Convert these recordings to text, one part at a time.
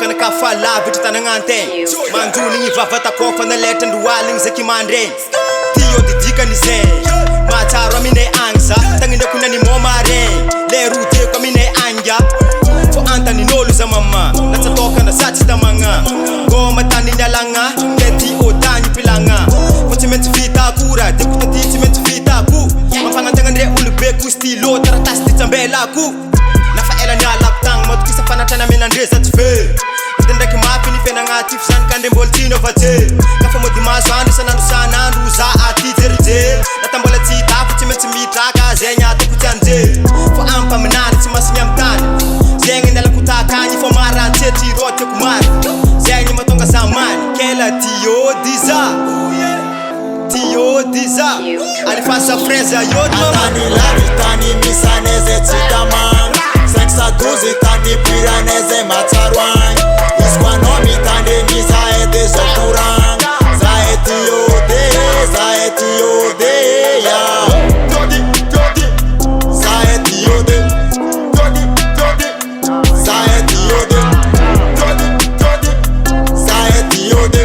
kana kafala vitra tanagnantegna manjony vavata kofa na letra androaligny zaky mandregny tio didikany zay mahatsaro aminay agny za tagnindako na nimo maregny le roteko aminay anga fo antanin'olo za mama natsatokana za tsy tamagna goma tany nialagna lety otany pilagna fo tsy maintsy vita akora diako taty tsy maintsy vita ako mampanantagnandre olobe ko stylo taratasy ty tsambelako nafa ela nialako tagna matokisa fanatrana menandre za tsy ve ita ndraiky mafy ny fiainagnatify zany kandre mbôla tino avatse kafa mody mazo andro isanandro sanandro za aty jerije natambola tsy hitafo tsy maintsy mitraka zegny atako tsy anje fo ampaminany tsy masigny amy tany zegny nialako takagny fo marantsetry rô tiako mary zegny matonga za many kela tio diza alifasa freza yody Tani lavi tani misaneze tsitamang 512 tani piraneze matsaroang Iskwanomi tande ni zaede zokurang Zaeti yode ya Jodi Zaeti yode Jodi Zaeti yode Jodi Zaeti yode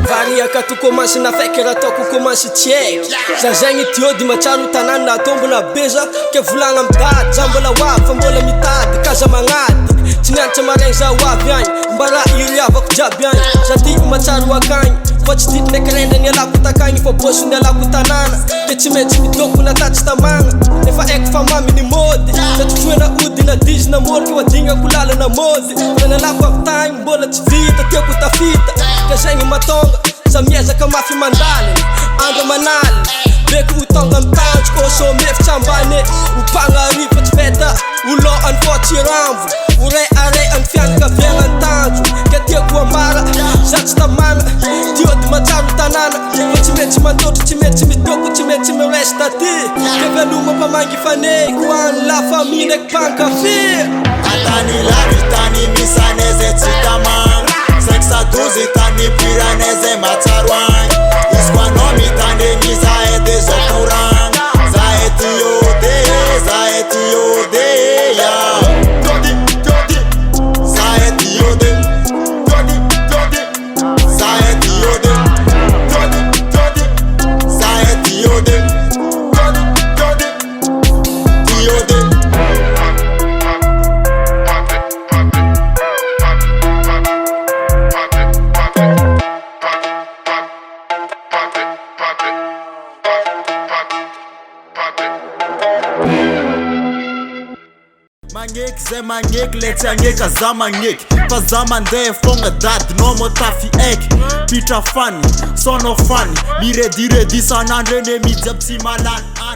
Variaka to komansi na feky raha ataoko komansi tsy aiky za zegny tiôdy matsaro tanany na tombona beza ke volagna amy dady za mbola hoavy fa mbola mitady ka za magnady tsy nianatra maregny za hoavy agny mbara iriavako jiaby agny za ty matsaro akagny fa tsy dity ndraiky renda nialako takagny fa bôso nialako tanàna de tsy maintsy midoko natatsy tamagna nefa aiko fa mamy ny mody za totroena ody na dizy na moroky hoadignako lalana mody fa nialako avy tagny mbola tsy vita tiako tafita ka zegny matonga za miezaka mafy mandaliny andro manaliny beky ho tonga mitanjoko ô somefitsy ambane ho pagnarifa tsy veta ho loany fô tsy rambo ho ray any fianakaviagnany tanjo ka tiako ambara za tsy tamagna tiôdy matsaro tanàna fa tsy maintsy mandotro tsy maintsy midoko tsy maintsy miresta ty ke veloma mpamangy faneko any la famille ndraiky mpankafy Tani lavi tani misaneze tsitamang 512 tani piraneze matsaroang Iskwanomi tande ni zaede zokurang Zaeti yode ya Jodi Zaeti yode Jodi Zaeti yode Jodi Zaeti yode Jodi Magneky zay magneky le tsy agneky za magneky fa za mandeha fogna dady no mo tafy aiky pitra fany sono fany mirediredi sanandro eny mijiaby sy malany